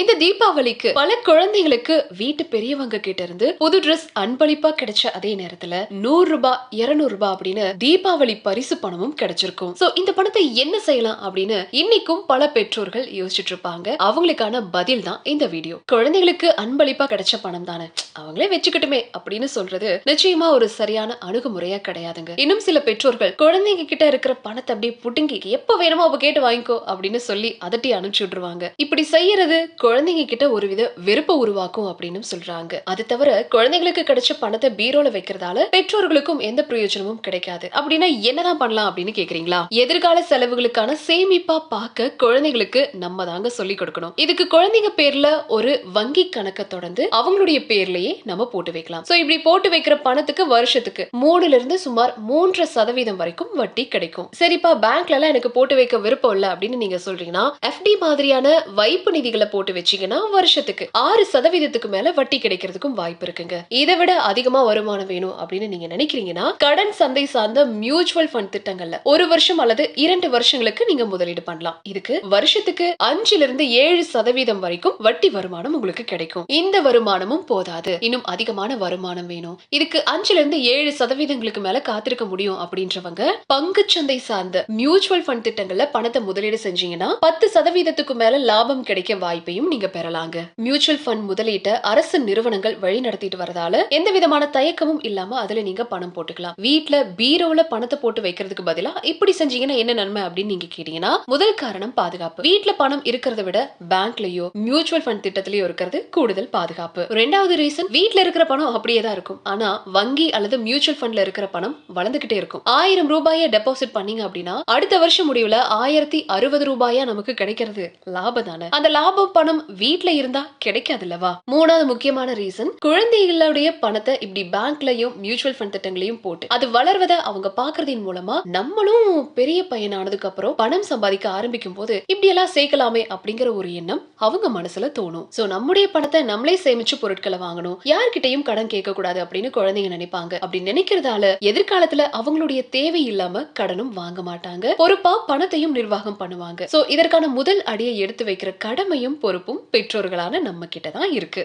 இந்த தீபாவளிக்கு பல குழந்தைகளுக்கு வீட்டு பெரியவங்க கிட்ட இருந்து புது ட்ரெஸ் அன்பளிப்பா கிடைச்ச அதே நேரத்துல 100 ரூபாய் 200 ரூபாய் அப்படின்னு தீபாவளி பரிசு பணமும் கிடைச்சிருக்கும். சோ இந்த பணத்தை என்ன செய்யலாம் அப்படின்னு இன்னைக்கும் பல பெற்றோர்கள் யோசிச்சுட்டு இருப்பாங்க. அவங்களுக்கான பதில் தான் இந்த வீடியோ. குழந்தைகளுக்கு அன்பளிப்பா கிடைச்ச பணம் தானே, அவங்களே வச்சுக்கிட்டுமே அப்படின்னு சொல்றது நிச்சயமா ஒரு சரியான அணுகுமுறையா கிடையாதுங்க. இன்னும் சில பெற்றோர்கள் குழந்தைங்க கிட்ட இருக்கிற பணத்தை அப்படியே புடுங்கி எப்ப வேணுமோ அப்ப கேட்டு வாங்கிக்கோ அப்படின்னு சொல்லி அதட்டி அனுப்பிச்சு விட்டுருவாங்க. இப்படி செய்யறது குழந்தைங்க கிட்ட ஒருவித வெறுப்பை உருவாக்கும் அப்படின்னு சொல்றாங்க. அது தவிர குழந்தைங்களுக்கு கிடைச்ச பணத்தை பீரோல வைக்கிறதால பெற்றோர்களுக்கும் எந்த பிரயோஜனமும் கிடைக்காது. அப்படின்னா என்னதான் பண்ணலாம் அப்படின்னு கேக்குறீங்களா? எதிர்கால செலவுகளுக்கான சேமிப்பா பார்க்க குழந்தைகளுக்கு நம்ம தாங்க சொல்லி கொடுக்கணும். இதுக்கு குழந்தைங்க பேர்ல ஒரு வங்கி கணக்கை தொடர்ந்து அவங்களுடைய பேர்லயே நம்ம போட்டு வைக்கலாம். சோ இப்படி போட்டு வைக்கிற பணத்துக்கு வருஷத்துக்கு 3ல இருந்து சுமார் 3% வரைக்கும் வட்டி கிடைக்கும். சரிப்பா, பேங்க்ல எல்லாம் எனக்கு போட்டு வைக்க விருப்பம் இல்ல அப்படின்னு நீங்க சொல்றீங்கன்னா எஃப்டி மாதிரியான வைப்பு நிதிகளை போட்டு வச்சீங்கன்னா வருஷத்துக்கு 6% மேல வட்டி கிடைக்கிறதுக்கும் வாய்ப்பு இருக்குங்க. இதை விட அதிகமா வருமானம் வேணும் அப்படின்னு நீங்க நினைக்கிறீங்கன்னா கடன் சந்தை சார்ந்த மியூச்சுவல் ஃபண்ட் திட்டங்கள்ல 1 வருஷம் அல்லது 2 வருஷங்களுக்கு நீங்க முதலீடு பண்ணலாம். இதுக்கு வருஷத்துக்கு 5ல இருந்து 7% வரைக்கும் வட்டி வருமானம் உங்களுக்கு கிடைக்கும். இந்த வருமானமும் போதாது, இன்னும் அதிகமான வருமானம் வேணும், இதுக்கு 5ல இருந்து 7% மேல காத்திருக்க முடியும் அப்படின்றவங்க பங்கு சந்தை சார்ந்த மியூச்சுவல் ஃபண்ட் திட்டங்கள்ல பணத்தை முதலீடு செஞ்சீங்கன்னா 10%க்கு மேல லாபம் கிடைக்க வாய்ப்பையும் நீங்க பெறலாங்க. மியூச்சுவல் ஃபண்ட் முதலீட்டை அரசு நிறுவனங்கள் வழி நடத்திட்டு வரதால எந்த விதமான தயக்கமும் இல்லாம அதுல நீங்க பணம் போட்டுக்கலாம். வீட்ல பீரோல பணத்தை போட்டு வைக்கிறதுக்கு பதிலா இப்படி செஞ்சீங்கன்னா என்ன நன்மை அப்படின்னு நீங்க கேட்டீங்கன்னா முதல் காரணம் பாதுகாப்பு. வீட்ல பணம் இருக்கிறத விட பேங்க்லயோ மியூச்சுவல் ஃபண்ட் திட்டத்திலயோ இருக்கிறது கூடுதல் பாதுகாப்பு. ரெண்டாவது ரீசன், வீட்ல இருக்கிற பணம் அப்படியே தான் இருக்கும், ஆனா வங்கி அல்லது மியூச்சுவல் ஃபண்ட்ல இருக்கிற பணம் வளர்ந்துகிட்டே இருக்கும். 1000 ரூபாயை டெபாசிட் பண்ணீங்க அப்படின்னா அடுத்த வருஷம் முடிவுல 1060 ரூபாயா நமக்கு கிடைக்கிறது லாபம் தானே. அந்த லாபம் பணம் வீட்ல இருந்தா கிடைக்காதுல்லவா. மூணாவது முக்கியமான ரீசன், குழந்தைகளுடைய பணத்தை இப்படி பேங்க்லயும் மியூச்சுவல் ஃபண்ட் திட்டங்களையும் போட்டு அது வளர்வதை அவங்க பாக்குறதின் மூலமா நம்மளும் பெரிய பையனானதுக்கு அப்புறம் பணம் சம்பாதிக்க ஆரம்பிக்கும் போது இப்படி எல்லாம் சேர்க்கலாமே அப்படிங்கிற ஒரு எண்ணம் அவங்க மனசுல தோணும். சோ நம்முடைய பணத்தை நம்மளே சேமிச்சு பொருட்களை வாங்கணும், யார்கிட்டையும் கடன் கேட்க கூடாது அப்படின்னு குழந்தைங்க நினைப்பாங்க. அப்படி நினைக்கிறதால எதிர்காலத்துல அவங்களுடைய தேவை இல்லாம கடனும் வாங்க மாட்டாங்க, பொறுப்பா பணத்தையும் நிர்வாகம் பண்ணுவாங்க. சோ இதற்கான முதல் அடியை எடுத்து வைக்கிற கடமையும் பொறுப்பும் பெற்றோர்களான நம்ம கிட்ட தான் இருக்கு.